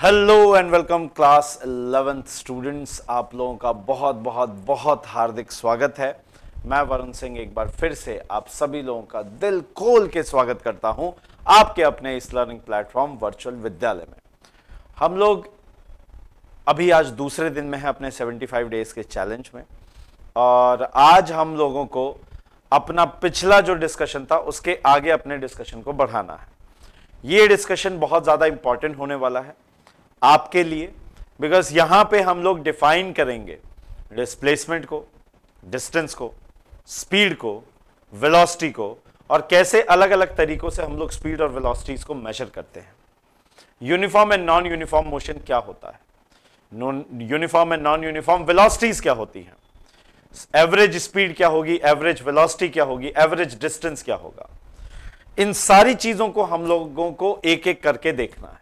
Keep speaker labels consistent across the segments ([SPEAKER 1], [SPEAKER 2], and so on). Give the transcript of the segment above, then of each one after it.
[SPEAKER 1] Hello and welcome class 11th students. आप लोगों का बहुत बहुत बहुत हार्दिक स्वागत है। मैं वरुण सिंह एक बार फिर से आप सभी लोगों का दिल खोल के स्वागत करता हूं आपके अपने इस लर्निंग प्लेटफॉर्म वर्चुअल विद्यालय में। हम लोग अभी आज दूसरे दिन में हैं अपने 75 डेज के चैलेंज में, और आज हम लोगों को अपना पिछला जो डिस्कशन था उसके आगे अपने डिस्कशन को बढ़ाना है। ये डिस्कशन बहुत ज्यादा इंपॉर्टेंट होने वाला है आपके लिए, बिकॉज यहां पे हम लोग डिफाइन करेंगे डिस्प्लेसमेंट को, डिस्टेंस को, स्पीड को, वेलोसिटी को, और कैसे अलग अलग तरीकों से हम लोग स्पीड और वेलोसिटीज को मेजर करते हैं। Uniform and non uniform motion क्या होता है, uniform and non uniform velocities क्या होती हैं, एवरेज स्पीड क्या होगी, एवरेज वेलोसिटी क्या होगी, एवरेज डिस्टेंस क्या होगा। इन सारी चीजों को हम लोगों को एक एक करके देखना है।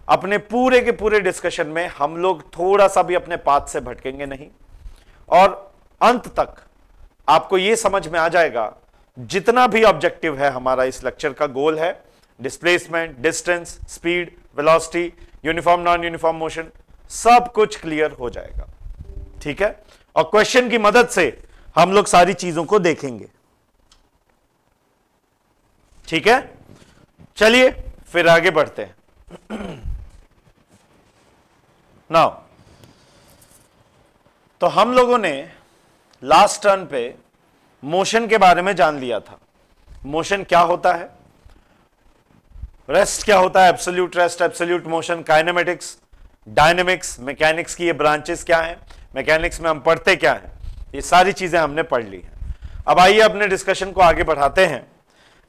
[SPEAKER 1] अपने पूरे के पूरे डिस्कशन में हम लोग थोड़ा सा भी अपने पाथ से भटकेंगे नहीं, और अंत तक आपको यह समझ में आ जाएगा जितना भी ऑब्जेक्टिव है हमारा इस लेक्चर का गोल है, displacement, distance, speed, velocity, uniform non uniform motion, सब कुछ क्लियर हो जाएगा। ठीक है, और क्वेश्चन की मदद से हम लोग सारी चीजों को देखेंगे। ठीक है, चलिए फिर आगे बढ़ते हैं। नाउ तो हम लोगों ने लास्ट टर्न पे मोशन के बारे में जान लिया था। मोशन क्या होता है, रेस्ट क्या होता है, absolute rest, absolute motion, kinematics, dynamics, mechanics की ये ब्रांचेस क्या हैं, मैकेनिक्स में हम पढ़ते क्या हैं, ये सारी चीजें हमने पढ़ ली हैं। अब आइए अपने डिस्कशन को आगे बढ़ाते हैं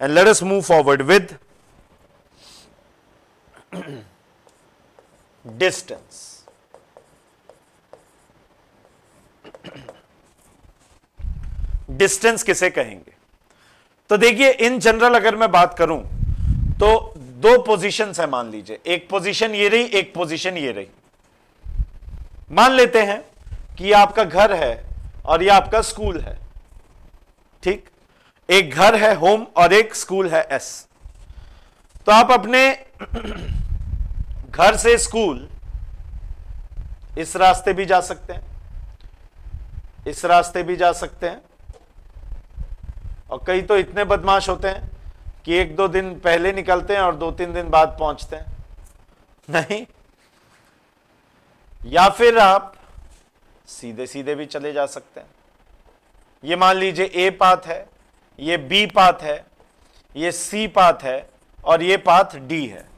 [SPEAKER 1] and let us move forward with distance. Distance किसे कहेंगे? तो देखिए, इन जनरल अगर मैं बात करूं तो दो पोजीशंस है। मान लीजिए एक पोजीशन ये रही, एक पोजीशन ये रही। मान लेते हैं कि ये आपका घर है और ये आपका स्कूल है। ठीक, एक घर है होम और एक स्कूल है एस। तो आप अपने घर से स्कूल इस रास्ते भी जा सकते हैं, इस रास्ते भी जा सकते हैं, और कई तो इतने बदमाश होते हैं कि एक दो दिन पहले निकलते हैं और दो तीन दिन बाद पहुंचते हैं। नहीं, या फिर आप सीधे सीधे भी चले जा सकते हैं। ये मान लीजिए ए पाथ है, ये बी पाथ है, ये सी पाथ है, और ये पाथ डी है।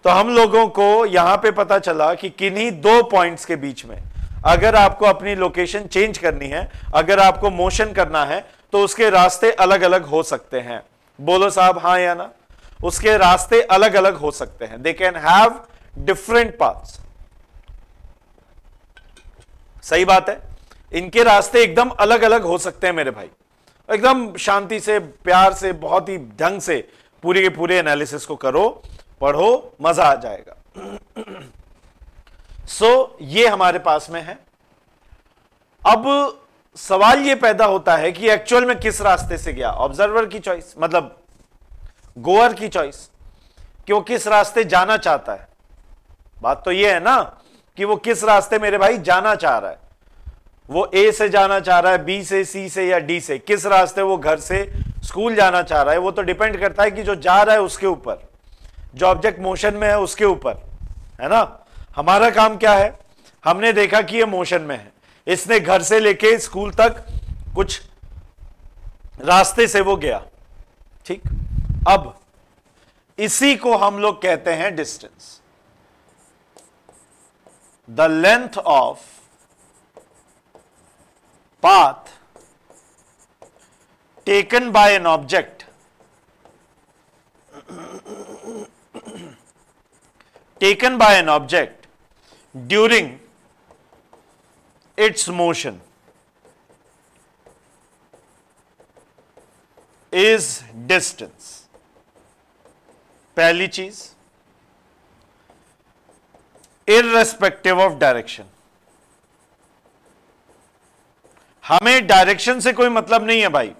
[SPEAKER 1] तो हम लोगों को यहां पे पता चला कि किन्हीं दो पॉइंट्स के बीच में अगर आपको अपनी लोकेशन चेंज करनी है, अगर आपको मोशन करना है, तो उसके रास्ते अलग अलग हो सकते हैं। बोलो साहब हां या ना? उसके रास्ते अलग अलग हो सकते हैं। They can have different paths. सही बात है, इनके रास्ते एकदम अलग अलग हो सकते हैं मेरे भाई। एकदम शांति से, प्यार से, बहुत ही ढंग से पूरे के पूरे एनालिसिस को करो, पढ़ो, मजा आ जाएगा। सो ये हमारे पास में है। अब सवाल ये पैदा होता है कि एक्चुअल में किस रास्ते से गया। ऑब्जर्वर की चॉइस, मतलब गोअर की चॉइस, कि वो किस रास्ते जाना चाहता है। बात तो ये है ना कि वो किस रास्ते मेरे भाई जाना चाह रहा है। वो ए से जाना चाह रहा है, बी से, सी से, या डी से। किस रास्ते वो घर से स्कूल जाना चाह रहा है, वो तो डिपेंड करता है कि जो जा रहा है उसके ऊपर, जो ऑब्जेक्ट मोशन में है उसके ऊपर, है ना। हमारा काम क्या है, हमने देखा कि ये मोशन में है, इसने घर से लेके स्कूल तक कुछ रास्ते से वो गया। ठीक, अब इसी को हम लोग कहते हैं distance. The length of path taken by an object during its motion is distance। पहली चीज, irrespective of direction। हमें डायरेक्शन से कोई मतलब नहीं है भाई,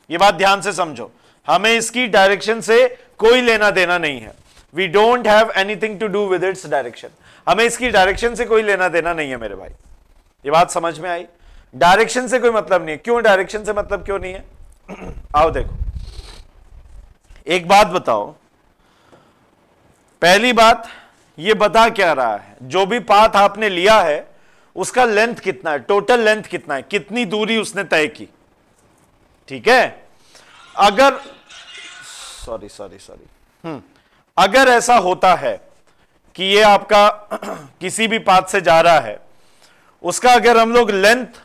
[SPEAKER 1] ये बात ध्यान से समझो। हमें इसकी डायरेक्शन से कोई लेना देना नहीं है। We don't have anything to do with its direction. हमें इसकी डायरेक्शन से कोई लेना देना नहीं है मेरे भाई। ये बात समझ में आई? डायरेक्शन से कोई मतलब नहीं है। क्यों डायरेक्शन से मतलब क्यों नहीं है? आओ देखो, एक बात बताओ। पहली बात, ये बता क्या रहा है, जो भी पाथ आपने लिया है उसका लेंथ कितना है, टोटल लेंथ कितना है, कितनी दूरी उसने तय की। ठीक है? अगर सॉरी अगर ऐसा होता है कि ये आपका किसी भी पाथ से जा रहा है, उसका अगर हम लोग लेंथ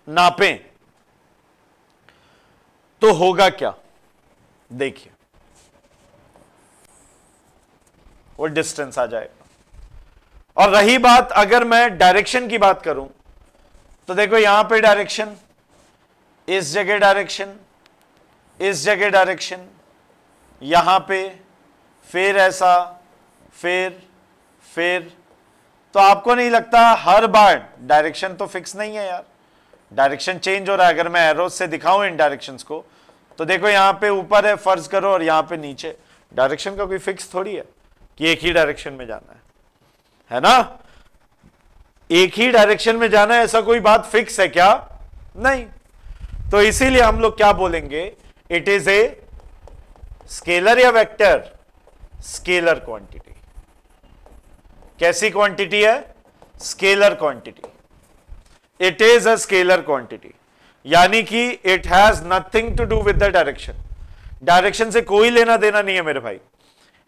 [SPEAKER 1] नापें तो होगा क्या? देखिए, वो डिस्टेंस आ जाएगा। और रही बात अगर मैं डायरेक्शन की बात करूं तो देखो, यहां पे डायरेक्शन, इस जगह डायरेक्शन, इस जगह डायरेक्शन, यहां पे फिर ऐसा, फिर तो आपको नहीं लगता हर बार डायरेक्शन तो फिक्स नहीं है यार, डायरेक्शन चेंज हो रहा है। अगर मैं एरोस से दिखाऊं इन डायरेक्शंस को तो देखो, यहां पे ऊपर है फर्ज करो और यहां पे नीचे। डायरेक्शन का कोई फिक्स थोड़ी है कि एक ही डायरेक्शन में जाना है ना? एक ही डायरेक्शन में जाना है, ऐसा कोई बात फिक्स है क्या? नहीं। तो इसीलिए हम लोग क्या बोलेंगे, इट इज ए स्केलर या वेक्टर? Scalar quantity. कैसी क्वांटिटी है? Scalar quantity. It is a scalar quantity, यानी कि it has nothing to do with the direction. Direction से कोई लेना देना नहीं है मेरे भाई,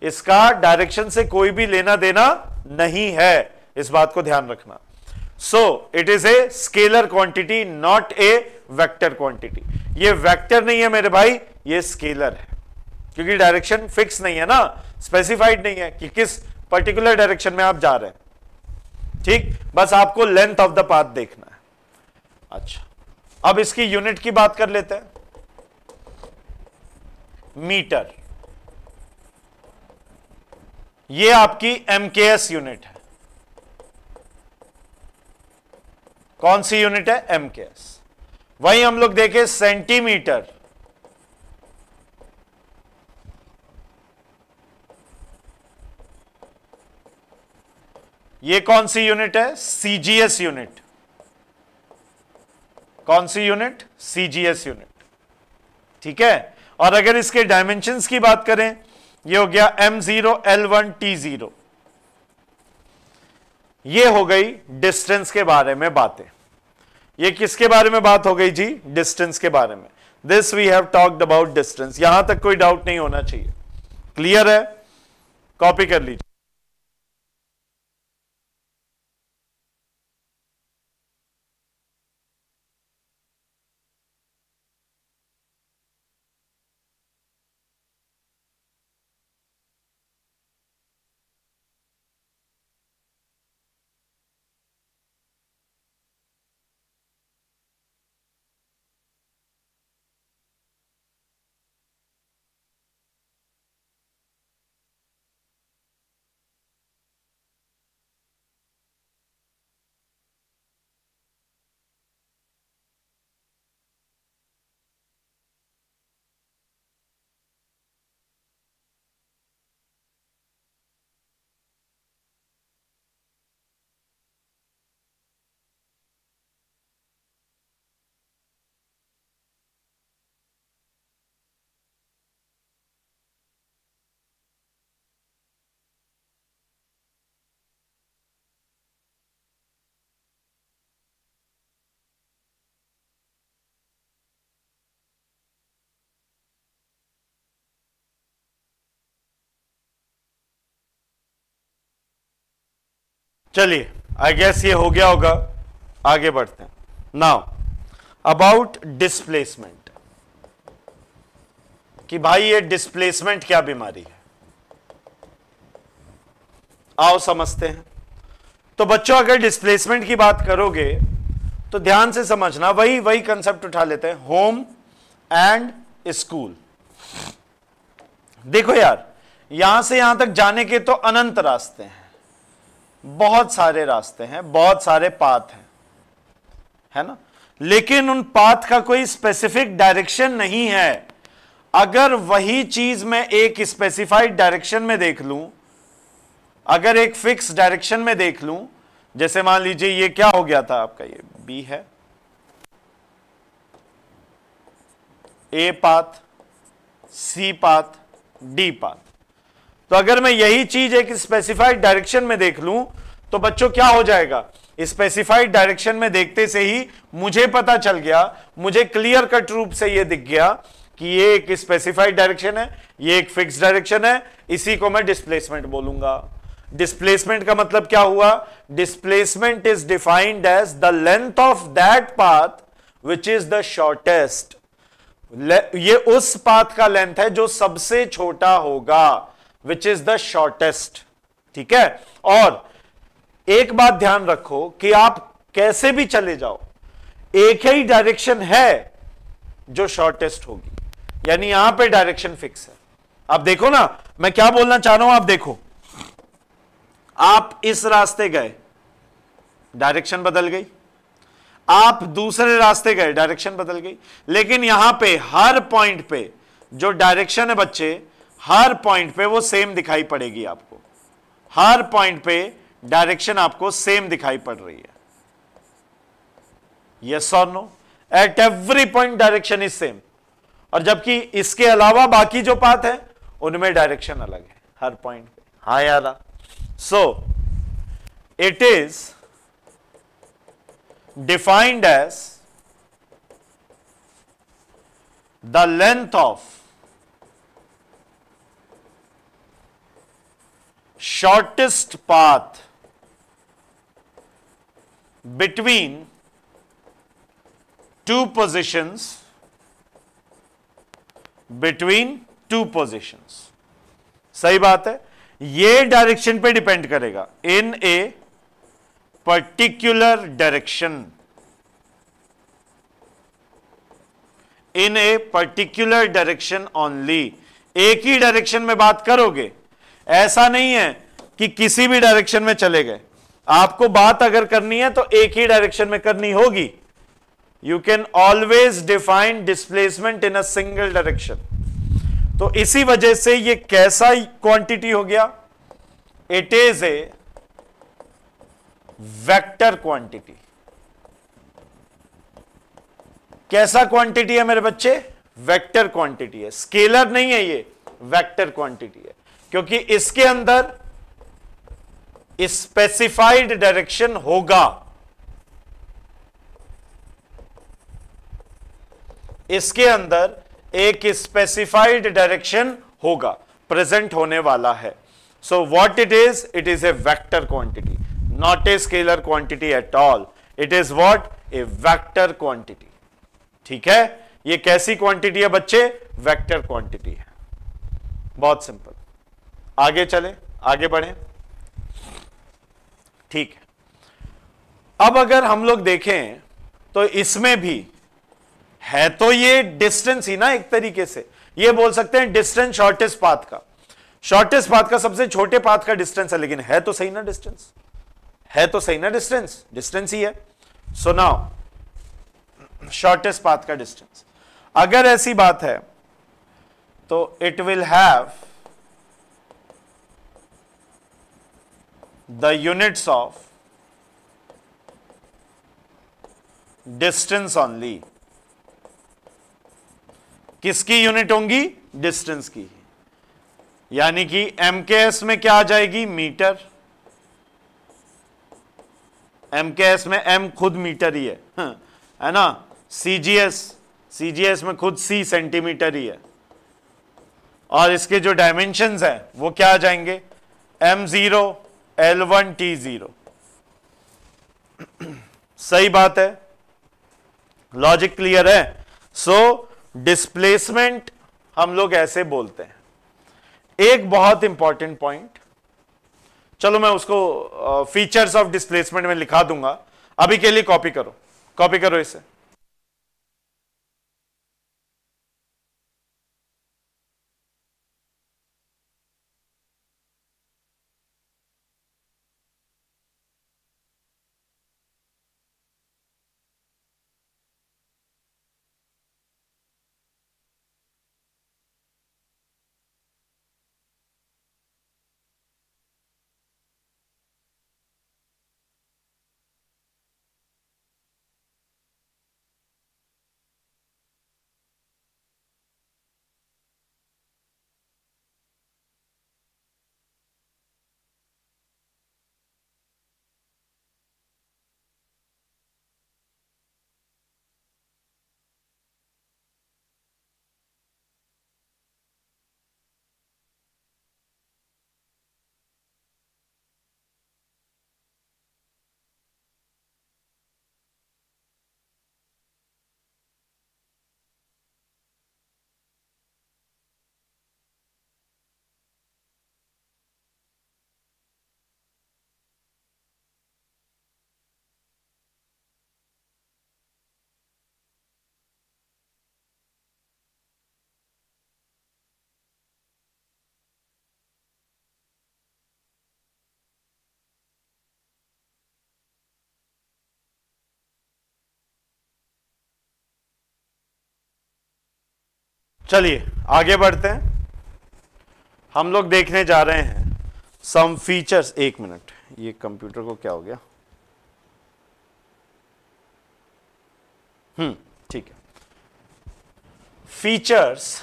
[SPEAKER 1] इसका डायरेक्शन से कोई भी लेना देना नहीं है, इस बात को ध्यान रखना। सो it is a scalar quantity, not a vector quantity. ये वेक्टर नहीं है मेरे भाई, ये स्केलर है, क्योंकि डायरेक्शन फिक्स नहीं है ना, स्पेसिफाइड नहीं है कि किस पर्टिकुलर डायरेक्शन में आप जा रहे हैं। ठीक, बस आपको लेंथ ऑफ द पाथ देखना है। अच्छा, अब इसकी यूनिट की बात कर लेते हैं। मीटर, ये आपकी एमकेएस यूनिट है। कौन सी यूनिट है? एमकेएस। वहीं हम लोग देखें सेंटीमीटर, ये कौन सी यूनिट है? CGS unit. कौन सी यूनिट? CGS unit. ठीक है? और अगर इसके डायमेंशंस की बात करें, ये हो गया m0 l1 t0। ये हो गई डिस्टेंस के बारे में बातें। ये किसके बारे में बात हो गई जी? डिस्टेंस के बारे में। This we have talked about distance. यहां तक कोई डाउट नहीं होना चाहिए। क्लियर है? कॉपी कर लीजिए। चलिए, आई गेस ये हो गया होगा। आगे बढ़ते हैं। नाउ अबाउट डिस्प्लेसमेंट, कि भाई ये डिस्प्लेसमेंट क्या बीमारी है, आओ समझते हैं। तो बच्चों, अगर डिस्प्लेसमेंट की बात करोगे तो ध्यान से समझना, वही कंसेप्ट उठा लेते हैं, होम एंड स्कूल। देखो यार, यहां से यहां तक जाने के तो अनंत रास्ते हैं, बहुत सारे रास्ते हैं, बहुत सारे पाथ हैं, है ना? लेकिन उन पाथ का कोई स्पेसिफिक डायरेक्शन नहीं है। अगर वही चीज मैं एक स्पेसिफाइड डायरेक्शन में देख लूं अगर एक फिक्स डायरेक्शन में देख लूं, जैसे मान लीजिए ये क्या हो गया था आपका, ये बी है, A path, C path, D path. तो अगर मैं यही चीज एक स्पेसिफाइड डायरेक्शन में देख लूं तो बच्चों क्या हो जाएगा, स्पेसिफाइड डायरेक्शन में देखते से ही मुझे पता चल गया, मुझे क्लियर कट रूप से यह दिख गया कि ये एक स्पेसिफाइड डायरेक्शन है, ये एक फिक्स डायरेक्शन है, इसी को मैं डिस्प्लेसमेंट बोलूंगा। डिस्प्लेसमेंट का मतलब क्या हुआ, displacement is defined as the length of that path which is the shortest. ये उस पाथ का लेंथ है जो सबसे छोटा होगा, विच इज द शॉर्टेस्ट। ठीक है, और एक बात ध्यान रखो कि आप कैसे भी चले जाओ, एक ही डायरेक्शन है जो शॉर्टेस्ट होगी, यानी यहां पे डायरेक्शन फिक्स है। आप देखो ना मैं क्या बोलना चाह रहा हूं, आप देखो, आप इस रास्ते गए, डायरेक्शन बदल गई, आप दूसरे रास्ते गए, डायरेक्शन बदल गई, लेकिन यहां पे हर पॉइंट पे जो डायरेक्शन है बच्चे, हर पॉइंट पे वो सेम दिखाई पड़ेगी आपको, हर पॉइंट पे डायरेक्शन आपको सेम दिखाई पड़ रही है। यस और no, at every point direction is same. और जबकि इसके अलावा बाकी जो पाथ है उनमें डायरेक्शन अलग है हर पॉइंट पे। हाँ यार, so it is defined as the length of shortest path between two positions, सही बात है, ये डायरेक्शन पे डिपेंड करेगा, in a particular direction, in a particular direction only. एक ही डायरेक्शन में बात करोगे, ऐसा नहीं है कि किसी भी डायरेक्शन में चले गए, आपको बात अगर करनी है तो एक ही डायरेक्शन में करनी होगी। You can always define displacement in a single direction. तो इसी वजह से ये कैसा क्वांटिटी हो गया, it is A vector quantity. कैसा क्वांटिटी है मेरे बच्चे, वेक्टर क्वांटिटी है, स्केलर नहीं है, ये वेक्टर क्वांटिटी है, क्योंकि इसके अंदर स्पेसिफाइड डायरेक्शन होगा, इसके अंदर एक स्पेसिफाइड डायरेक्शन होगा, प्रेजेंट होने वाला है। So what it is A vector quantity, not a scalar quantity at all, it is what, A vector quantity. ठीक है, ये कैसी क्वांटिटी है बच्चे, वेक्टर क्वांटिटी है। बहुत सिंपल, आगे चले, आगे बढ़े। ठीक है, अब अगर हम लोग देखें तो इसमें भी है, तो ये डिस्टेंस ही ना, एक तरीके से ये बोल सकते हैं डिस्टेंस शॉर्टेस्ट पाथ का, शॉर्टेस्ट पाथ का सबसे छोटे पाथ का डिस्टेंस है, लेकिन है तो सही ना डिस्टेंस, है तो सही ना डिस्टेंस, डिस्टेंस ही है। सो नाउ शॉर्टेस्ट पाथ का डिस्टेंस, अगर ऐसी बात है तो it will have the units of distance only। किसकी यूनिट होंगी, डिस्टेंस की, यानी कि एमकेएस में क्या आ जाएगी, मीटर, एमकेएस में एम खुद मीटर ही है ना, सीजीएस में खुद सी सेंटीमीटर ही है, और इसके जो डायमेंशंस हैं वो क्या आ जाएंगे, m0 L1 T0। सही बात है, लॉजिक क्लियर है। सो डिस्प्लेसमेंट हम लोग ऐसे बोलते हैं। एक बहुत इंपॉर्टेंट पॉइंट, चलो मैं उसको फीचर्स ऑफ डिस्प्लेसमेंट में लिखा दूंगा, अभी के लिए कॉपी करो, कॉपी करो इसे। चलिए आगे बढ़ते हैं। हम लोग देखने जा रहे हैं सम फीचर्स। एक मिनट, ये कंप्यूटर को क्या हो गया? ठीक है। Features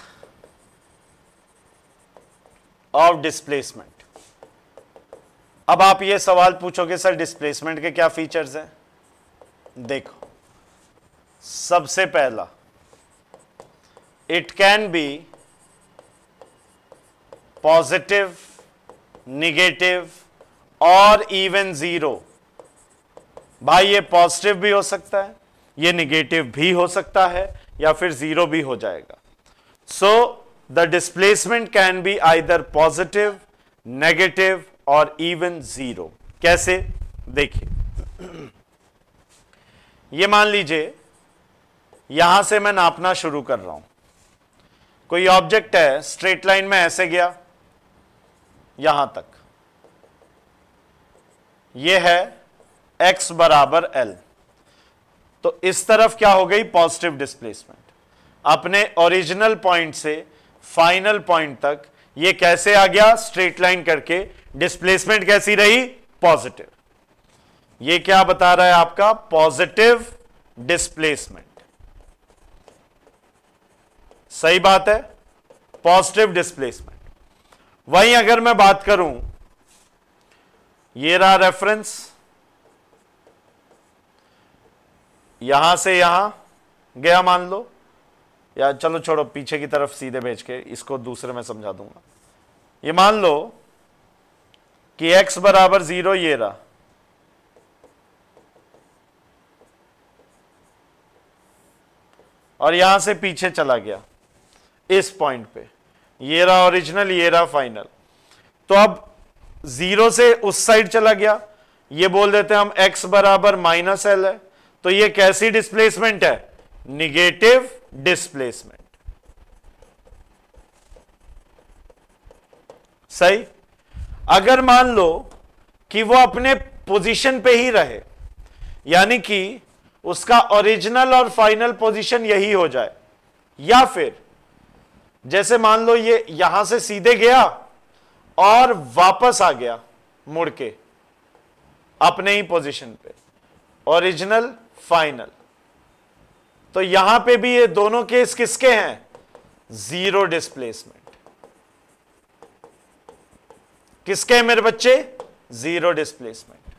[SPEAKER 1] of displacement. अब आप ये सवाल पूछोगे सर डिस्प्लेसमेंट के क्या फीचर्स हैं? देखो, सबसे पहला, it can be positive, negative और इवन जीरो। भाई ये पॉजिटिव भी हो सकता है, ये निगेटिव भी हो सकता है, या फिर जीरो भी हो जाएगा। So the displacement can be either positive, negative और इवन जीरो। कैसे? देखिए, ये मान लीजिए यहां से मैं नापना शुरू कर रहा हूं। कोई ऑब्जेक्ट है, स्ट्रेट लाइन में ऐसे गया यहां तक, यह है x बराबर l। तो इस तरफ क्या हो गई? Positive displacement. अपने ओरिजिनल पॉइंट से फाइनल पॉइंट तक ये कैसे आ गया? स्ट्रेट लाइन करके। डिस्प्लेसमेंट कैसी रही? पॉजिटिव। ये क्या बता रहा है आपका? Positive displacement. सही बात है, पॉजिटिव डिस्प्लेसमेंट। वहीं अगर मैं बात करूं, ये रहा रेफरेंस, यहां से यहां गया मान लो, या चलो छोड़ो, पीछे की तरफ सीधे भेज के इसको दूसरे में समझा दूंगा। ये मान लो कि x बराबर 0 ये रहा, और यहां से पीछे चला गया इस पॉइंट पे, ये रहा ओरिजिनल, ये रहा फाइनल। तो अब 0 से उस साइड चला गया, ये बोल देते हैं हम x बराबर -l है। तो ये कैसी डिस्प्लेसमेंट है? Negative displacement. सही। अगर मान लो कि वो अपने पोजीशन पे ही रहे, यानी कि उसका ओरिजिनल और फाइनल पोजीशन यही हो जाए, या फिर जैसे मान लो ये यहां से सीधे गया और वापस आ गया मुड़ के अपने ही पोजीशन पे, ओरिजिनल फाइनल, तो यहां पे भी ये दोनों केस किसके हैं? Zero displacement. किसके हैं मेरे बच्चे? Zero displacement.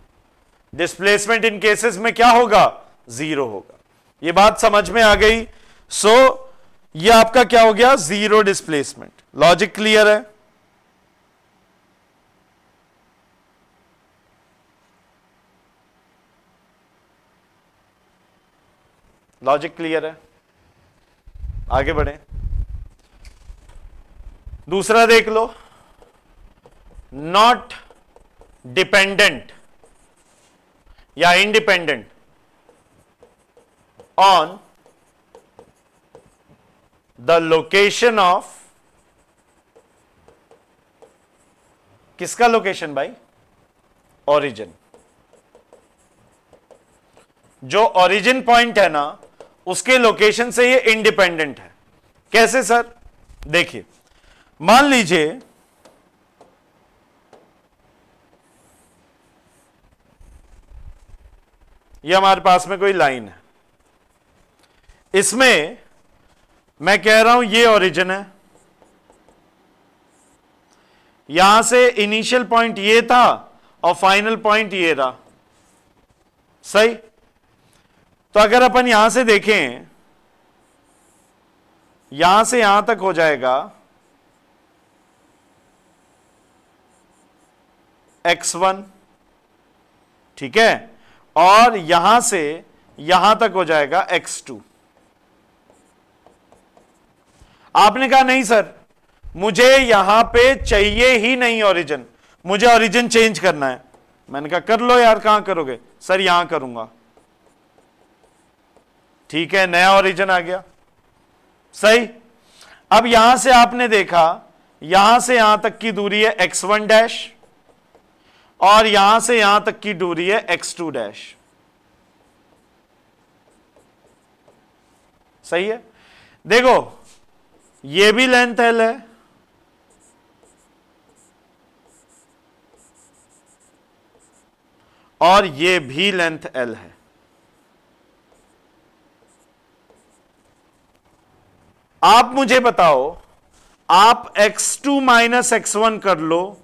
[SPEAKER 1] Displacement in cases में क्या होगा? जीरो होगा। ये बात समझ में आ गई? सो ये आपका क्या हो गया? Zero displacement. लॉजिक क्लियर है? लॉजिक क्लियर है? आगे बढ़े। दूसरा देख लो, नॉट डिपेंडेंट या independent on the location of, किसका लोकेशन भाई? ओरिजिन। जो ओरिजिन पॉइंट है ना, उसके लोकेशन से ये इंडिपेंडेंट है। कैसे सर? देखिए, मान लीजिए ये हमारे पास में कोई लाइन है, इसमें मैं कह रहा हूं ये ओरिजिन है, यहां से इनिशियल पॉइंट ये था और फाइनल पॉइंट ये रहा। सही। तो अगर अपन यहां से देखें, यहां से यहां तक हो जाएगा x1, ठीक है, और यहां से यहां तक हो जाएगा x2। आपने कहा नहीं सर, मुझे यहां पे चाहिए ही नहीं ओरिजिन, मुझे ओरिजिन चेंज करना है। मैंने कहा कर लो यार। कहां करोगे? सर यहां करूंगा। ठीक है, नया ओरिजिन आ गया। सही। अब यहां से आपने देखा, यहां से यहां तक की दूरी है x1 डैश, और यहां से यहां तक की दूरी है x2 डैश। सही है। देखो, ये भी लेंथ L है, और ये भी लेंथ L है। आप मुझे बताओ, आप x2 माइनस x1 कर लो,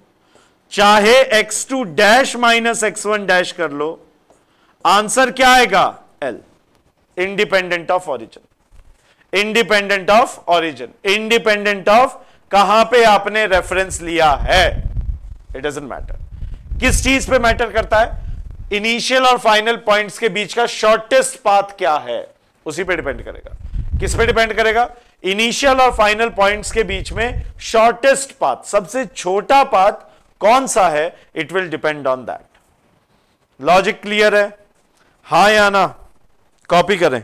[SPEAKER 1] चाहे x2 dash minus x1 dash कर लो, आंसर क्या आएगा? L, independent of origin. Independent of origin, independent of कहां पे आपने रेफरेंस लिया है, इट डजंट मैटर। किस चीज पे मैटर करता है? इनिशियल और फाइनल पॉइंट्स के बीच का शॉर्टेस्ट पाथ क्या है, उसी पे डिपेंड करेगा। किस पे डिपेंड करेगा? इनिशियल और फाइनल पॉइंट्स के बीच में शॉर्टेस्ट पाथ, सबसे छोटा पाथ कौन सा है, it will depend on that. Logic clear है? हां या ना? कॉपी करें।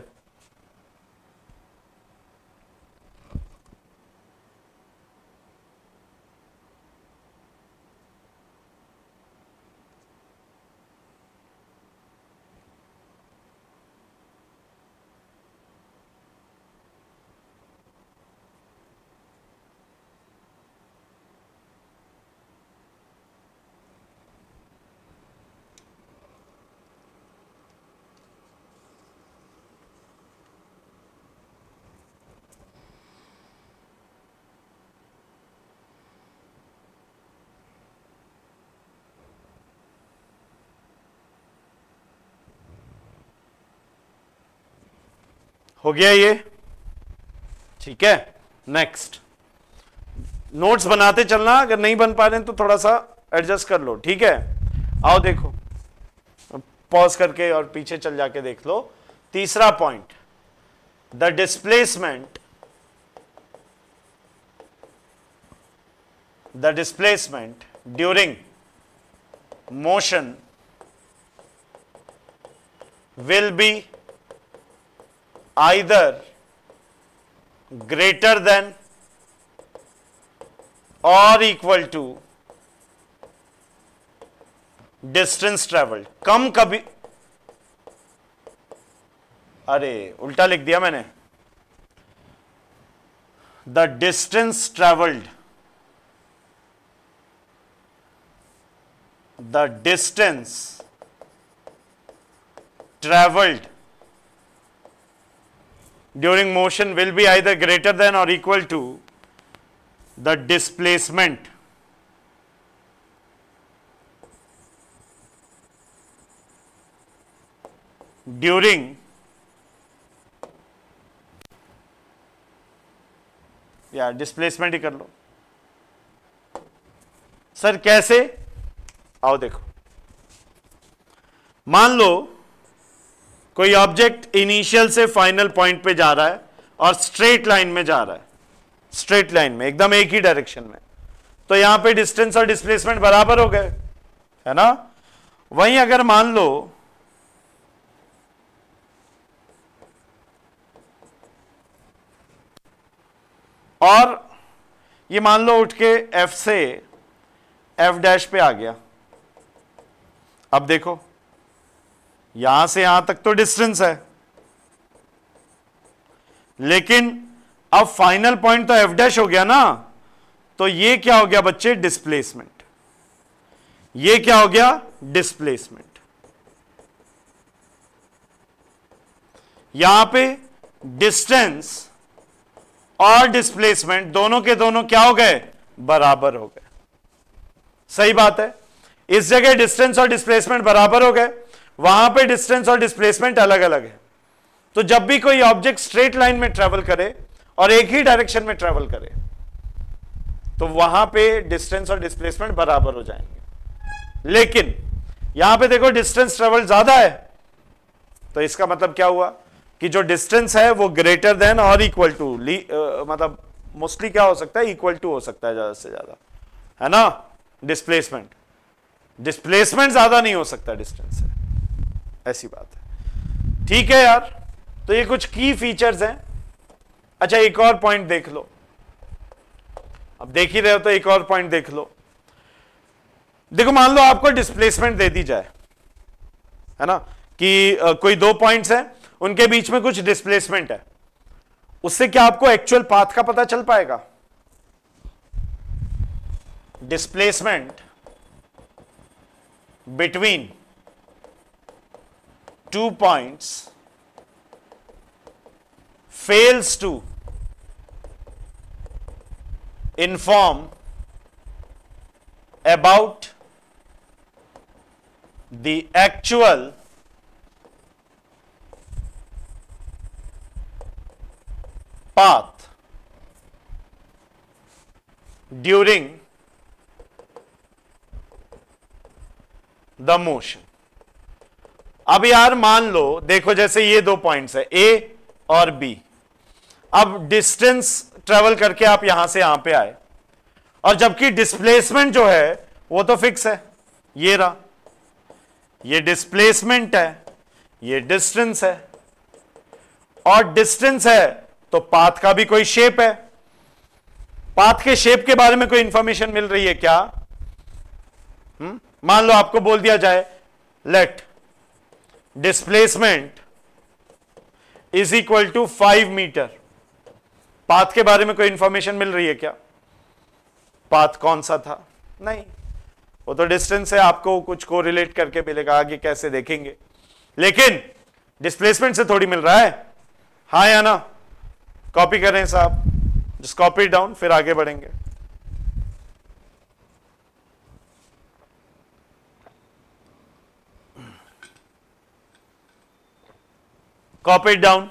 [SPEAKER 1] हो गया ये? ठीक है, नेक्स्ट। नोट्स बनाते चलना, अगर नहीं बन पा रहे हैं तो थोड़ा सा एडजस्ट कर लो, ठीक है? आओ देखो, पॉज करके और पीछे चल जाके देख लो। तीसरा point, the displacement during motion will be either greater than or equal to distance traveled। कम कभी, अरे उल्टा लिख दिया मैंने। The distance traveled, the distance traveled during motion will be either greater than or equal to the displacement during या displacement ही कर लो। Sir कैसे? आओ देखो, मान लो कोई ऑब्जेक्ट इनिशियल से फाइनल पॉइंट पे जा रहा है और स्ट्रेट लाइन में जा रहा है, स्ट्रेट लाइन में एकदम एक ही डायरेक्शन में, तो यहां पे डिस्टेंस और डिस्प्लेसमेंट बराबर हो गए, है ना? वहीं अगर मान लो और ये मान लो उठ के F से F डैश पे आ गया, अब देखो यहां से यहां तक तो डिस्टेंस है, लेकिन अब फाइनल पॉइंट तो F डैश हो गया ना, तो ये क्या हो गया बच्चे? डिस्प्लेसमेंट। ये क्या हो गया? डिस्प्लेसमेंट। यहां पे डिस्टेंस और डिस्प्लेसमेंट दोनों के दोनों क्या हो गए? बराबर हो गए। सही बात है, इस जगह डिस्टेंस और डिस्प्लेसमेंट बराबर हो गए, वहां पे डिस्टेंस और डिस्प्लेसमेंट अलग अलग है। तो जब भी कोई ऑब्जेक्ट स्ट्रेट लाइन में ट्रेवल करे और एक ही डायरेक्शन में ट्रेवल करे, तो वहां पे डिस्टेंस और डिस्प्लेसमेंट बराबर हो जाएंगे। लेकिन यहां पे देखो डिस्टेंस ट्रेवल ज्यादा है, तो इसका मतलब क्या हुआ कि जो डिस्टेंस है वो ग्रेटर देन और इक्वल टू, मतलब मोस्टली क्या हो सकता है? इक्वल टू हो सकता है ज्यादा से ज्यादा, है ना? डिस्प्लेसमेंट ज्यादा नहीं हो सकता डिस्टेंस से, ऐसी बात है। ठीक है यार, तो ये कुछ की फीचर्स हैं। अच्छा एक और पॉइंट देख लो, अब देख ही रहे हो तो एक और पॉइंट देख लो। देखो मान लो आपको डिस्प्लेसमेंट दे दी जाए, है ना, कि कोई दो पॉइंट्स हैं, उनके बीच में कुछ डिस्प्लेसमेंट है, उससे क्या आपको एक्चुअल पाथ का पता चल पाएगा? Displacement between 2 points fails to inform about the actual path during the motion. अब यार मान लो, देखो जैसे ये 2 पॉइंट्स है ए और बी, अब डिस्टेंस ट्रेवल करके आप यहां से यहां पे आए, और जबकि डिस्प्लेसमेंट जो है वो तो फिक्स है, ये रहा, ये डिस्प्लेसमेंट है, ये डिस्टेंस है, और डिस्टेंस है तो पाथ का भी कोई शेप है। पाथ के शेप के बारे में कोई इंफॉर्मेशन मिल रही है क्या? मान लो आपको बोल दिया जाए let displacement is equal to 5 metre, path के बारे में कोई इंफॉर्मेशन मिल रही है क्या? पाथ कौन सा था? नहीं, वो तो डिस्टेंस है, आपको कुछ को रिलेट करके मिलेगा, आगे कैसे देखेंगे, लेकिन डिस्प्लेसमेंट से थोड़ी मिल रहा है। हाँ या ना? कॉपी करें साहब, जस्ट कॉपी डाउन, फिर आगे बढ़ेंगे। Copy it down.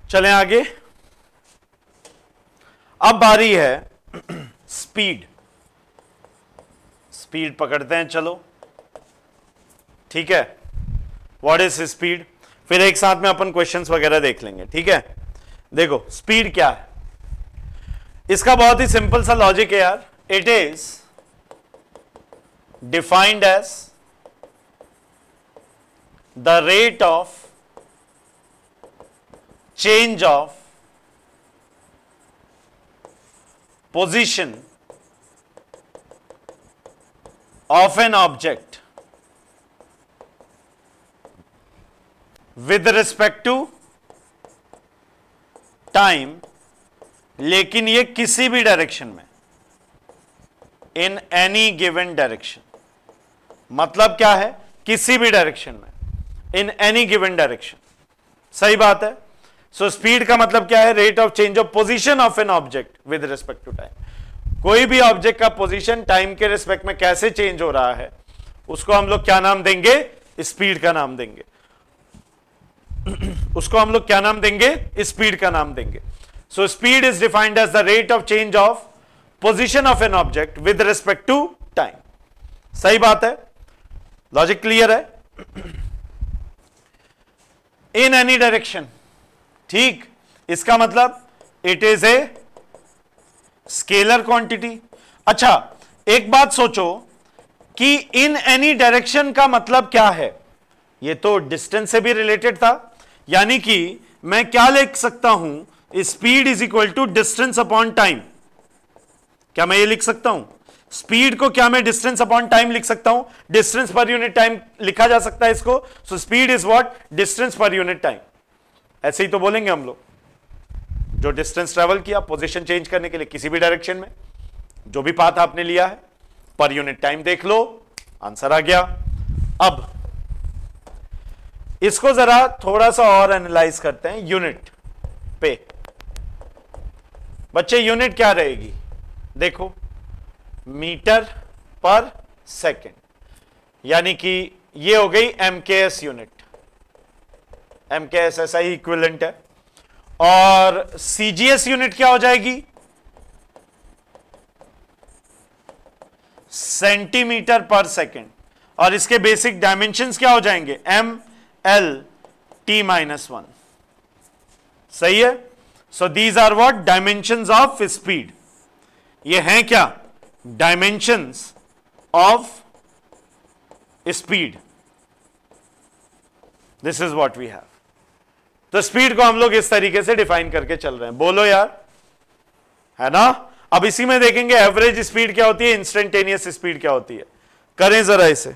[SPEAKER 1] चलें आगे। अब बारी है स्पीड। स्पीड पकड़ते हैं, चलो ठीक है। What is speed? फिर एक साथ में अपन क्वेश्चंस वगैरह देख लेंगे, ठीक है। देखो स्पीड क्या है, इसका बहुत ही सिंपल सा लॉजिक है यार। It is defined as the rate of change of position of an object with respect to time, लेकिन ये किसी भी डायरेक्शन में, in any given direction। मतलब क्या है? किसी भी डायरेक्शन में, in any given direction। सही बात है। सो स्पीड का मतलब क्या है? Rate of change of position of an object with respect to time. कोई भी ऑब्जेक्ट का पोजीशन टाइम के रिस्पेक्ट में कैसे चेंज हो रहा है, उसको हम लोग क्या नाम देंगे? स्पीड का नाम देंगे। उसको हम लोग क्या नाम देंगे? स्पीड का नाम देंगे। So speed is defined as the rate of change of position of an object with respect to time. सही बात है, लॉजिक क्लियर है। इन एनी डायरेक्शन, ठीक, इसका मतलब it is a scalar quantity. अच्छा एक बात सोचो कि इन एनी डायरेक्शन का मतलब क्या है? ये तो डिस्टेंस से भी रिलेटेड था, यानी कि मैं क्या लिख सकता हूं? Speed is equal to distance upon time. क्या मैं ये लिख सकता हूं? स्पीड को क्या मैं डिस्टेंस अपॉन टाइम लिख सकता हूं? डिस्टेंस पर यूनिट टाइम लिखा जा सकता है इसको। सो speed is what? Distance per unit time. ऐसे ही तो बोलेंगे हम लोग। जो डिस्टेंस ट्रेवल किया पोजीशन चेंज करने के लिए किसी भी डायरेक्शन में, जो भी पाथ आपने लिया है, पर यूनिट टाइम देख लो, आंसर आ गया। अब इसको जरा थोड़ा सा और एनालाइज करते हैं यूनिट पे। बच्चे यूनिट क्या रहेगी? देखो मीटर पर सेकेंड, यानी कि ये हो गई एमकेएस यूनिट। एमकेएस ऐसा ही इक्विवेलेंट है। और सीजीएस यूनिट क्या हो जाएगी? सेंटीमीटर पर सेकेंड, और इसके बेसिक डायमेंशंस क्या हो जाएंगे, m/l/t-1। सही है। So these are what, dimensions of speed. ये हैं क्या, dimensions of speed. This is what we have. तो स्पीड को हम लोग इस तरीके से डिफाइन करके चल रहे हैं, बोलो यार, है ना। अब इसी में देखेंगे एवरेज स्पीड क्या होती है, इंस्टेंटेनियस स्पीड क्या होती है। करें जरा इसे।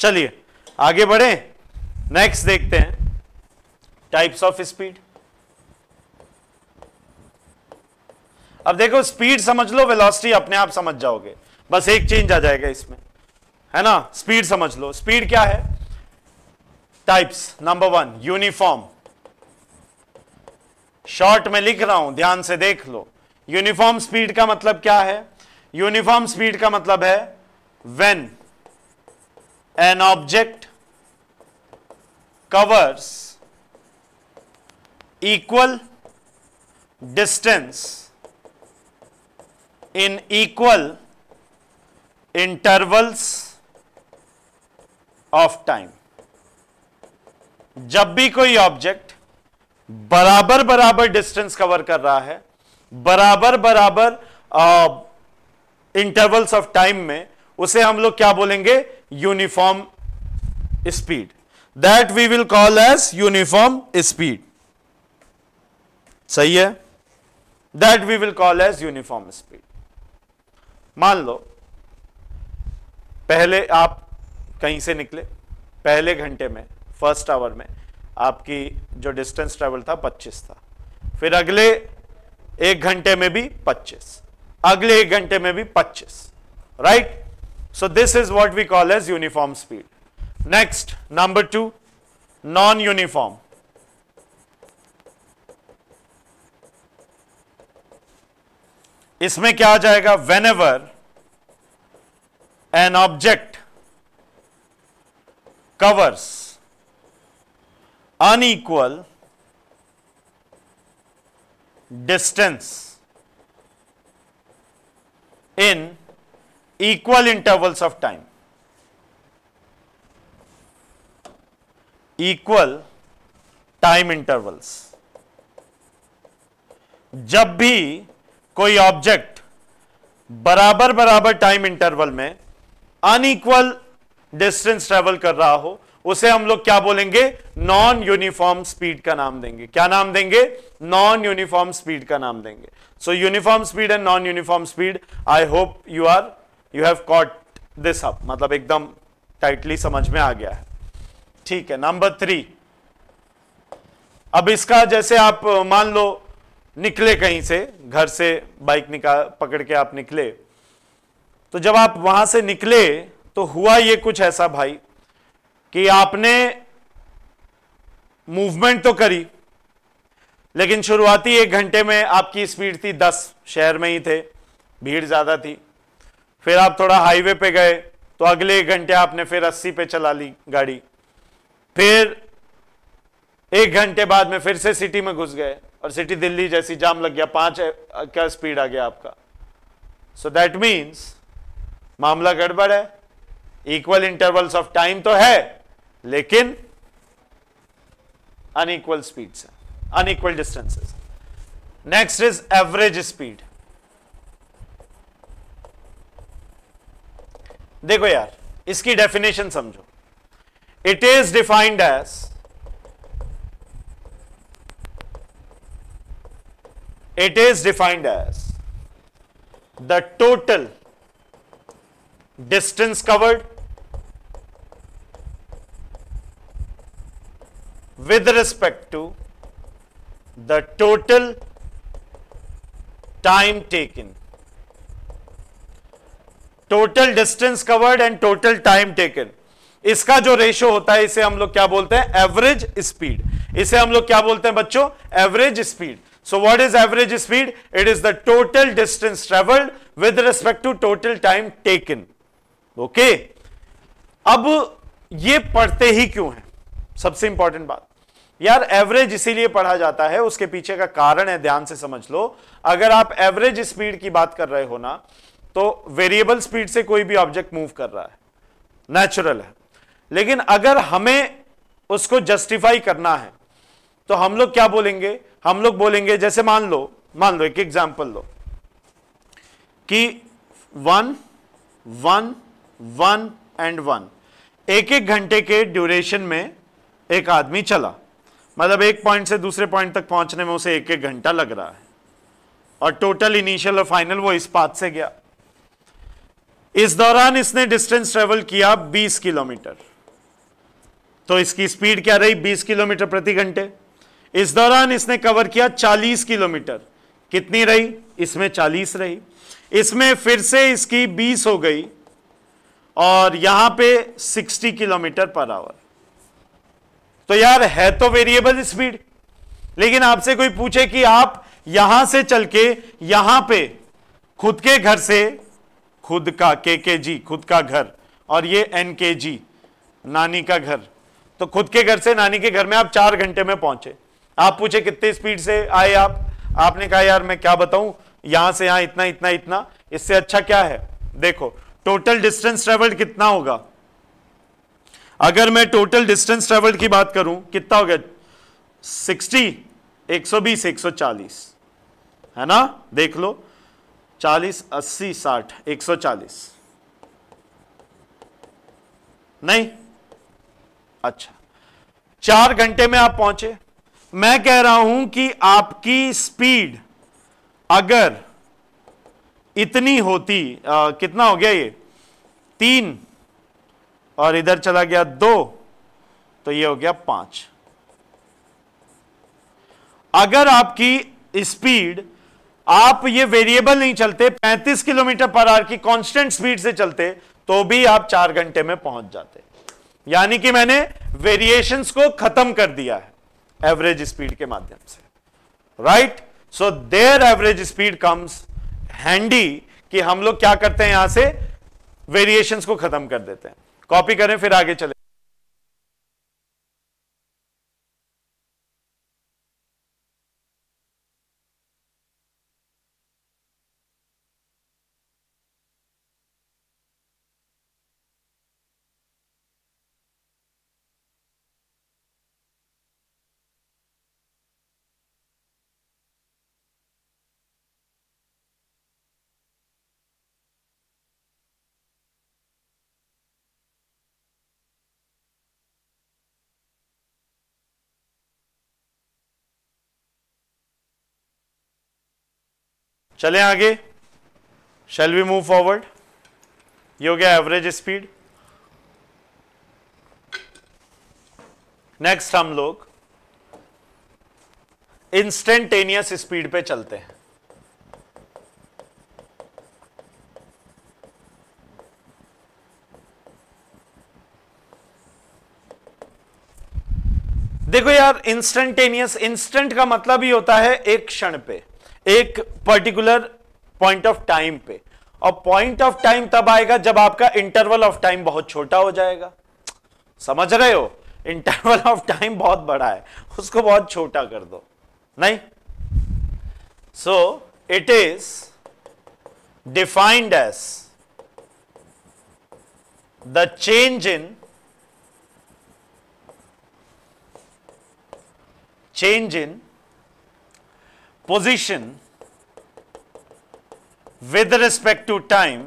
[SPEAKER 1] चलिए आगे बढ़े, नेक्स्ट देखते हैं टाइप्स ऑफ स्पीड। अब देखो, स्पीड समझ लो, वेलोसिटी अपने आप समझ जाओगे, बस एक चेंज आ जाएगा इसमें, है ना। स्पीड समझ लो, स्पीड क्या है, टाइप्स। नंबर 1 यूनिफॉर्म, शॉर्ट में लिख रहा हूं, ध्यान से देख लो। यूनिफॉर्म स्पीड का मतलब क्या है, यूनिफॉर्म स्पीड का मतलब है when an object covers equal distance in equal intervals of time। जब भी कोई ऑब्जेक्ट बराबर बराबर डिस्टेंस कवर कर रहा है, बराबर बराबर इंटरवल्स ऑफ टाइम में, उसे हम लोग क्या बोलेंगे, uniform speed. That we will call as uniform speed. सही है, that we will call as uniform speed. मान लो पहले आप कहीं से निकले, पहले घंटे में, फर्स्ट आवर में आपकी जो डिस्टेंस ट्रेवल था 25 था, फिर अगले एक घंटे में भी 25, अगले एक घंटे में भी 25, right. So this is what we call as uniform speed. Next, number 2, non-uniform. इसमें क्या आ जाएगा, whenever an object covers unequal distance in equal intervals of time, equal time intervals। जब भी कोई ऑब्जेक्ट बराबर बराबर टाइम इंटरवल में अनइक्वल डिस्टेंस ट्रेवल कर रहा हो, उसे हम लोग क्या बोलेंगे, नॉन यूनिफॉर्म स्पीड का नाम देंगे। क्या नाम देंगे, नॉन यूनिफॉर्म स्पीड का नाम देंगे। सो uniform speed and non uniform speed, I hope you have caught this up, मतलब एकदम टाइटली समझ में आ गया है। ठीक है, नंबर 3। अब इसका जैसे आप मान लो निकले कहीं से, घर से बाइक पकड़ के आप निकले, तो जब आप वहां से निकले तो हुआ ये कुछ ऐसा भाई कि आपने मूवमेंट तो करी, लेकिन शुरुआती एक घंटे में आपकी स्पीड थी 10, शहर में ही थे, भीड़ ज्यादा थी। फिर आप थोड़ा हाईवे पे गए तो अगले 1 घंटे आपने फिर 80 पे चला ली गाड़ी। फिर 1 घंटे बाद में फिर से सिटी में घुस गए और सिटी दिल्ली जैसी जाम लग गया, 5 का स्पीड आ गया आपका। सो दैट मीन्स मामला गड़बड़ है। इक्वल इंटरवल्स ऑफ टाइम तो है लेकिन अनइक्वल स्पीड्स है, unequal distances. Next is average speed. देखो यार, इसकी डेफिनेशन समझो। It is defined as the total distance covered with respect to the total time taken. Total distance covered and total time taken, इसका जो ratio होता है इसे हम लोग क्या बोलते हैं? Average speed. इसे हम लोग क्या बोलते हैं बच्चों? Average speed. So what is average speed? It is the total distance traveled with respect to total time taken. Okay? अब ये पढ़ते ही क्यों है? सबसे इंपॉर्टेंट बात यार, एवरेज इसीलिए पढ़ा जाता है, उसके पीछे का कारण है, ध्यान से समझ लो। अगर आप एवरेज स्पीड की बात कर रहे हो ना, तो वेरिएबल स्पीड से कोई भी ऑब्जेक्ट मूव कर रहा है, नेचुरल है। लेकिन अगर हमें उसको जस्टिफाई करना है तो हम लोग क्या बोलेंगे? हम लोग बोलेंगे, जैसे मान लो एक एग्जांपल लो कि 1 1 1 एंड 1, एक घंटे के ड्यूरेशन में एक आदमी चला, मतलब एक पॉइंट से दूसरे पॉइंट तक पहुंचने में उसे 1 घंटा लग रहा है, और टोटल इनिशियल और फाइनल वो इस पाथ से गया। इस दौरान इसने डिस्टेंस ट्रेवल किया 20 किलोमीटर, तो इसकी स्पीड क्या रही? 20 किलोमीटर प्रति घंटे। इस दौरान इसने कवर किया 40 किलोमीटर, कितनी रही? इसमें 40 रही। इसमें फिर से इसकी 20 हो गई और यहां पे 60 किलोमीटर पर आवर। तो यार है तो वेरिएबल स्पीड, लेकिन आपसे कोई पूछे कि आप यहां से चल के यहां पे खुद के घर से, खुद का केकेजी खुद का घर, और ये एनकेजी नानी का घर, तो खुद के घर से नानी के घर में आप 4 घंटे में पहुंचे। आप पूछे कितने स्पीड से आए आपने कहा यार मैं क्या बताऊं, यहां से यहां इतना इतना इतना। इससे अच्छा क्या है? देखो टोटल डिस्टेंस ट्रेवल्ड कितना होगा? अगर मैं टोटल डिस्टेंस ट्रेवल्ड की बात करूं, कितना हो गया? 60, 120, 140, है ना? देख लो, 40, 80, 60, 140 नहीं? अच्छा, 4 घंटे में आप पहुंचे। मैं कह रहा हूं कि आपकी स्पीड अगर इतनी होती, कितना हो गया ये? 3, और इधर चला गया 2, तो ये हो गया 5। अगर आपकी स्पीड, आप ये वेरिएबल नहीं चलते, 35 किलोमीटर पर आवर की कांस्टेंट स्पीड से चलते, तो भी आप 4 घंटे में पहुंच जाते। यानी कि मैंने वेरिएशंस को खत्म कर दिया है एवरेज स्पीड के माध्यम से, right? So there average speed comes handy कि हम लोग क्या करते हैं, यहां से वेरिएशंस को खत्म कर देते हैं। कॉपी करें फिर आगे चले। चलें आगे, शैल वी मूव फॉरवर्ड। ये हो गया एवरेज स्पीड। नेक्स्ट हम लोग इंस्टेंटेनियस स्पीड पे चलते हैं। देखो यार, इंस्टेंटेनियस, इंस्टेंट का मतलब ही होता है एक क्षण पे, एक पर्टिकुलर पॉइंट ऑफ टाइम पे, और पॉइंट ऑफ टाइम तब आएगा जब आपका इंटरवल ऑफ टाइम बहुत छोटा हो जाएगा। समझ रहे हो, इंटरवल ऑफ टाइम बहुत बड़ा है, उसको बहुत छोटा कर दो। नहीं, so it is defined as the change in position with respect to time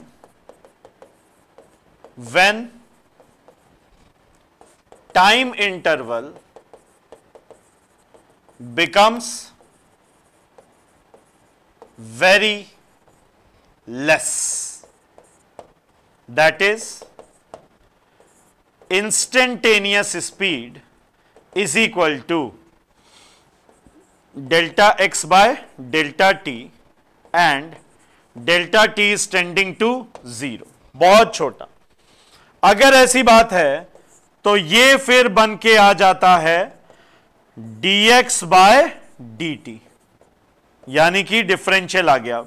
[SPEAKER 1] when time interval becomes very less. That is, instantaneous speed is equal to delta x by delta t and delta t is tending to 0, बहुत छोटा। अगर ऐसी बात है तो ये फिर बन के आ जाता है dx by dt, यानी कि डिफरेंशियल आ गया।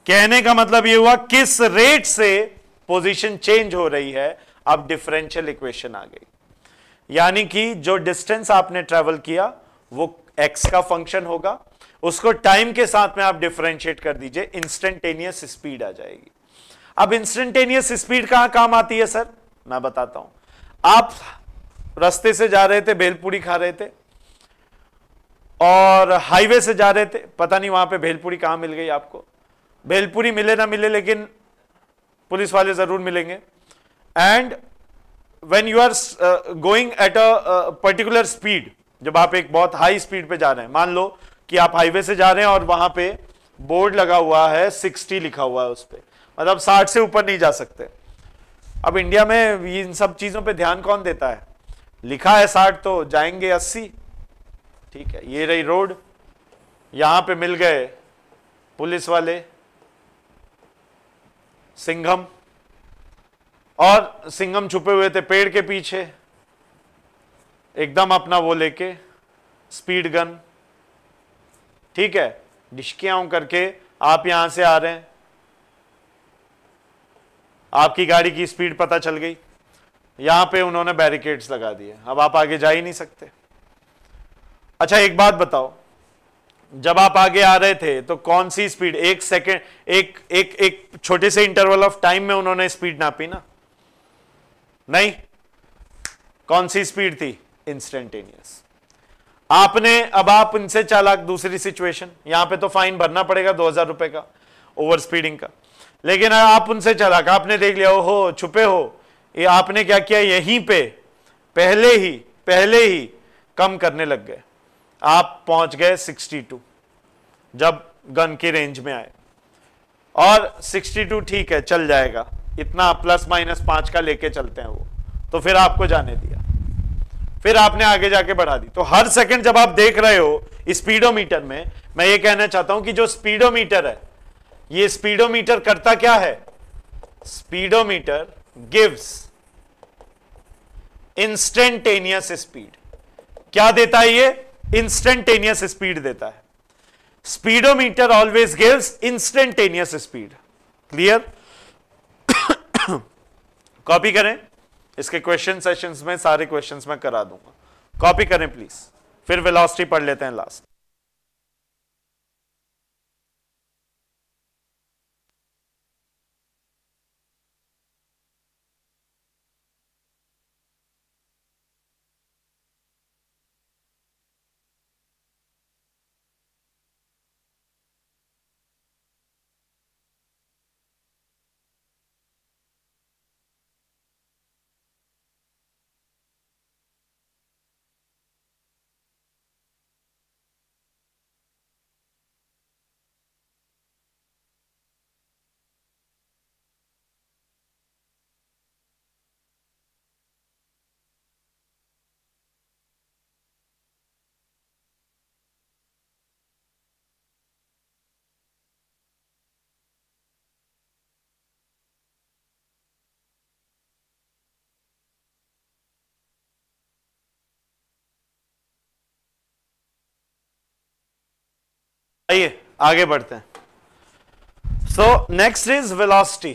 [SPEAKER 1] कहने का मतलब ये हुआ किस रेट से पोजीशन चेंज हो रही है, अब डिफरेंशियल इक्वेशन आ गई। यानी कि जो डिस्टेंस आपने ट्रेवल किया वो x का फंक्शन होगा, उसको टाइम के साथ में आप डिफरेंशिएट कर दीजिए, इंस्टेंटेनियस स्पीड आ जाएगी। अब इंस्टेंटेनियस स्पीड कहां काम आती है सर, मैं बताता हूं। आप रास्ते से जा रहे थे, भेलपूरी खा रहे थे, और हाईवे से जा रहे थे, पता नहीं वहां पे भेलपूरी कहां मिल गई आपको। भेलपूरी मिले ना मिले, लेकिन पुलिस वाले जरूर मिलेंगे। And when you are going at a particular speed, जब आप एक बहुत हाई स्पीड पे जा रहे हैं, मान लो कि आप हाईवे से जा रहे हैं और वहां पे बोर्ड लगा हुआ है 60 लिखा हुआ है उस पे, मतलब 60 से ऊपर नहीं जा सकते। अब इंडिया में इन सब चीजों पे ध्यान कौन देता है, लिखा है 60 तो जाएंगे 80। ठीक है, ये रही रोड, यहां पे मिल गए पुलिस वाले सिंघम, और सिंघम छुपे हुए थे पेड़ के पीछे, एकदम अपना वो लेके स्पीड गन। ठीक है, डिशकियां करके आप यहां से आ रहे हैं, आपकी गाड़ी की स्पीड पता चल गई, यहां पे उन्होंने बैरिकेड्स लगा दिए, अब आप आगे जा ही नहीं सकते। अच्छा एक बात बताओ, जब आप आगे आ रहे थे तो कौन सी स्पीड, एक सेकेंड, एक छोटे से इंटरवल ऑफ टाइम में उन्होंने स्पीड नापी ना? नहीं, कौन सी स्पीड थी? इंस्टेंटेनियस। आपने, अब आप इनसे चालाक, दूसरी सिचुएशन, यहां पे तो फाइन भरना पड़ेगा 2000 रुपए का ओवर स्पीडिंग का, लेकिन आप उनसे चालाक, आपने देख लिया हो छुपे हो, ये आपने क्या किया, यहीं पे पहले ही कम करने लग गए। आप पहुंच गए 62 जब गन की रेंज में आए, और 62 ठीक है चल जाएगा, इतना ±5 का लेके चलते हैं वो, तो फिर आपको जाने दिया, फिर आपने आगे जाके बढ़ा दी। तो हर सेकंड जब आप देख रहे हो स्पीडोमीटर में, मैं ये कहना चाहता हूं कि जो स्पीडोमीटर है, ये स्पीडोमीटर करता क्या है? Speedometer gives instantaneous speed. क्या देता है ये? इंस्टेंटेनियस स्पीड देता है। Speedometer always gives instantaneous speed. Clear? Copy करें, इसके क्वेश्चन सेशंस में सारे क्वेश्चंस मैं करा दूंगा, कॉपी करें प्लीज। फिर वेलोसिटी पढ़ लेते हैं लास्ट। आइए आगे बढ़ते हैं। So next is velocity.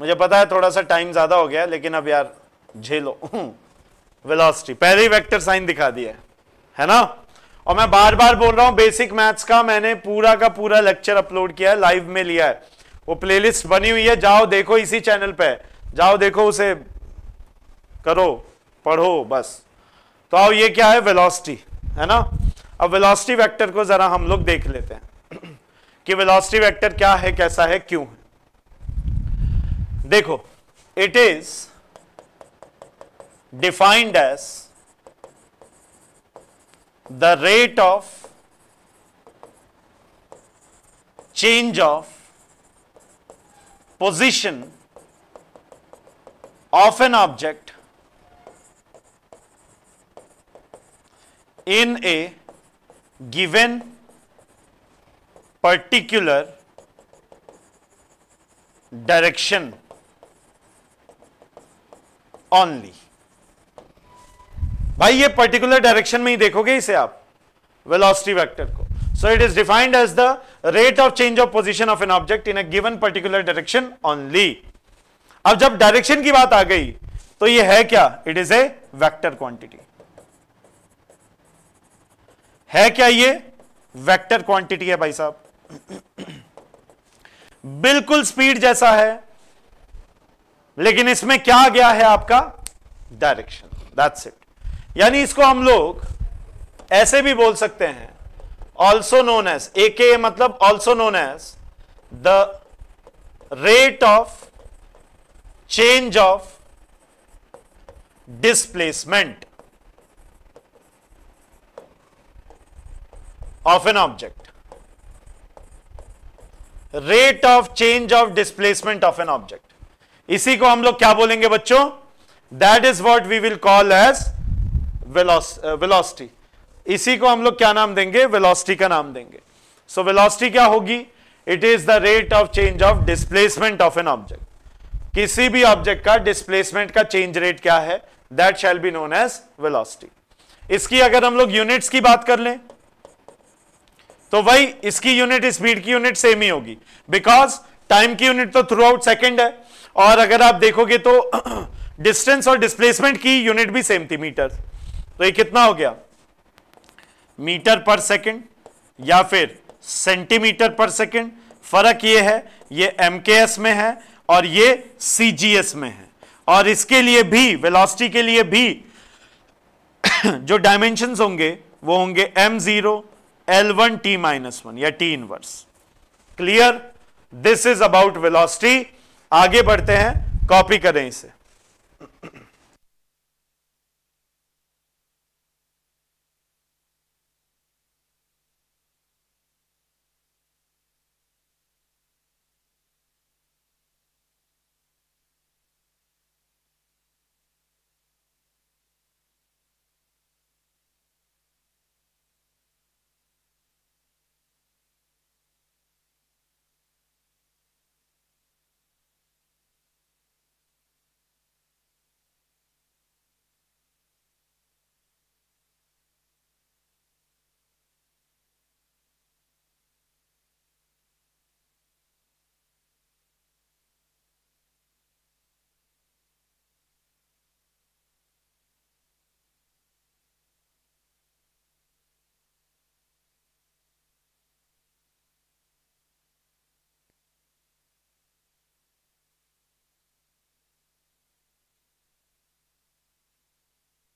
[SPEAKER 1] मुझे पता है थोड़ा सा टाइम ज्यादा हो गया लेकिन अब यार झेलो। वेलोसिटी पहले ही वेक्टर साइन दिखा दिया है ना। और मैं बार बार बोल रहा हूं बेसिक मैथ्स का मैंने पूरा का पूरा लेक्चर अपलोड किया है, लाइव में लिया है, वो प्लेलिस्ट बनी हुई है, जाओ देखो, इसी चैनल पे जाओ देखो, उसे करो पढ़ो बस। तो अब ये क्या है, वेलोसिटी है ना। अब वेलोसिटी वेक्टर को जरा हम लोग देख लेते हैं कि वेलोसिटी वेक्टर क्या है, कैसा है, क्यों है। देखो, it is defined as the rate of change of position of an object in a given particular direction only। भाई ये पर्टिकुलर डायरेक्शन में ही देखोगे इसे आप, वेलोसिटी वेक्टर को। So it is defined as the rate of change of position of an object in a given particular direction only. अब जब direction की बात आ गई तो ये है क्या, it is A vector quantity. है क्या ये, वेक्टर क्वांटिटी है भाई साहब। बिल्कुल स्पीड जैसा है, लेकिन इसमें क्या आ गया है आपका, डायरेक्शन, दैट्स इट। यानी इसको हम लोग ऐसे भी बोल सकते हैं, ऑल्सो नोन एज, एके मतलब also known as the rate of change of displacement of an object, rate of change of displacement of an object, इसी को हम लोग क्या बोलेंगे बच्चों, that is what we will call as velocity। इसी को हम लोग क्या नाम देंगे, velocity का नाम देंगे। so velocity क्या होगी, it is the rate of change of displacement of an object। किसी भी ऑब्जेक्ट का डिस्प्लेसमेंट का चेंज रेट क्या है, that shall be known as velocity। इसकी अगर हम लोग यूनिट्स की बात कर लें तो भाई इसकी यूनिट स्पीड की यूनिट सेम ही होगी, बिकॉज टाइम की यूनिट तो थ्रू आउट सेकेंड है, और अगर आप देखोगे तो डिस्टेंस और डिस्प्लेसमेंट की यूनिट भी सेम थी, मीटर। तो ये कितना हो गया, मीटर पर सेकेंड या फिर सेंटीमीटर पर सेकेंड। फर्क ये है, ये एमकेएस में है और ये सीजीएस में है। और इसके लिए भी, वेलोसिटी के लिए भी जो डायमेंशंस होंगे वो होंगे m0 L1 t माइनस 1 या t inverse. Clear, this is about velocity. आगे बढ़ते हैं, कॉपी करें इसे।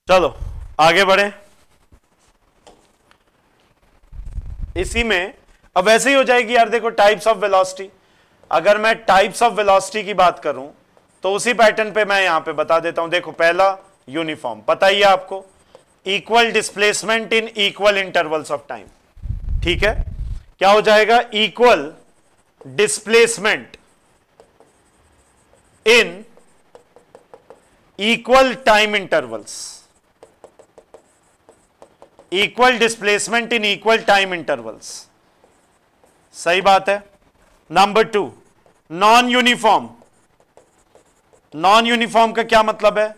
[SPEAKER 1] चलो आगे बढ़े। इसी में अब ऐसे ही हो जाएगी यार, देखो टाइप्स ऑफ वेलोसिटी। अगर मैं टाइप्स ऑफ वेलोसिटी की बात करूं तो उसी पैटर्न पे मैं यहां पे बता देता हूं। देखो, पहला यूनिफॉर्म, पता ही है आपको, equal displacement in equal intervals of time. ठीक है, क्या हो जाएगा, equal displacement in equal time intervals. Equal displacement in equal time intervals, सही बात है। Number 2, non uniform. Non uniform का क्या मतलब है,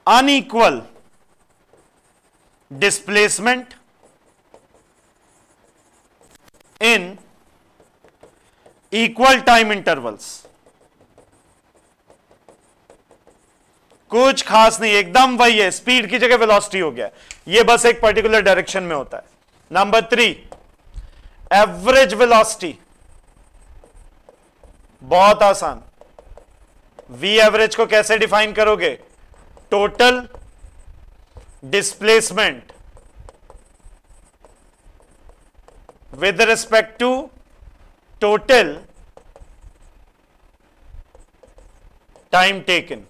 [SPEAKER 1] unequal displacement in equal time intervals. कुछ खास नहीं, एकदम वही है, स्पीड की जगह वेलोसिटी हो गया, ये बस एक पर्टिकुलर डायरेक्शन में होता है। नंबर 3, एवरेज वेलोसिटी, बहुत आसान। वी एवरेज को कैसे डिफाइन करोगे? Total displacement with respect to total time taken,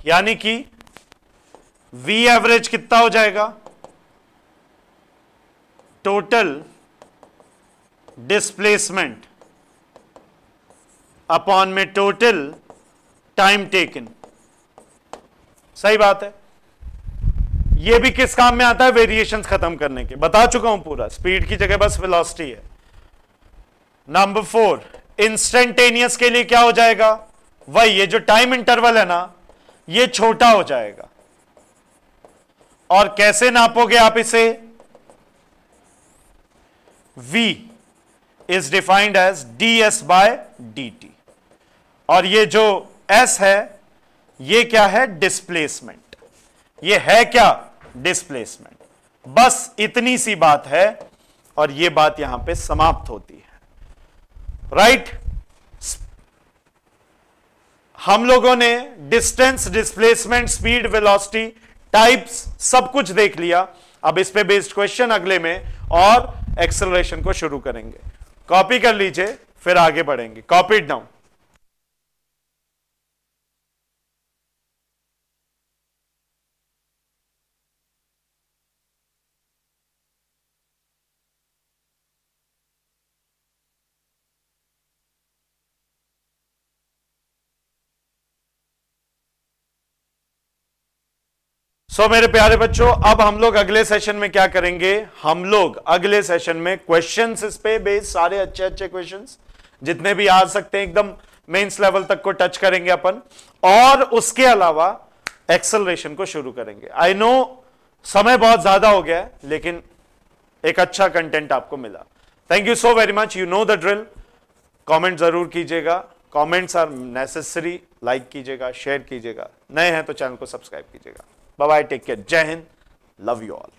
[SPEAKER 1] यानी कि वी एवरेज कितना हो जाएगा? टोटल डिस्प्लेसमेंट अपॉन में टोटल टाइम टेकन। सही बात है। यह भी किस काम में आता है? वेरिएशंस खत्म करने के। बता चुका हूं पूरा, स्पीड की जगह बस वेलोसिटी है। नंबर 4, इंस्टेंटेनियस के लिए क्या हो जाएगा? वही, ये जो टाइम इंटरवल है ना, ये छोटा हो जाएगा। और कैसे नापोगे आप इसे? v is defined as ds by dt, और ये जो s है, ये क्या है? डिस्प्लेसमेंट। ये है क्या? डिस्प्लेसमेंट। बस इतनी सी बात है, और ये बात यहां पे समाप्त होती है। राइट? हम लोगों ने distance, displacement, speed, velocity, types सब कुछ देख लिया। अब इस पे बेस्ड क्वेश्चन अगले में और एक्सेलरेशन को शुरू करेंगे। कॉपी कर लीजिए, फिर आगे बढ़ेंगे। Copy it down. मेरे प्यारे बच्चों, अब हम लोग अगले सेशन में क्या करेंगे? हम लोग अगले सेशन में क्वेश्चंस, इस पे बेस्ड सारे अच्छे अच्छे क्वेश्चंस जितने भी आ सकते हैं, एकदम मेंस लेवल तक को टच करेंगे अपन, और उसके अलावा एक्सेलरेशन को शुरू करेंगे। आई नो समय बहुत ज्यादा हो गया है, लेकिन एक अच्छा कंटेंट आपको मिला। Thank you so very much. You know the drill. Comment जरूर कीजिएगा, कमेंट्स आर नेसेसरी। लाइक कीजिएगा, शेयर कीजिएगा, नए हैं तो चैनल को सब्सक्राइब कीजिएगा। बाय बाय, टेक केयर, जय हिंद, लव यू ऑल।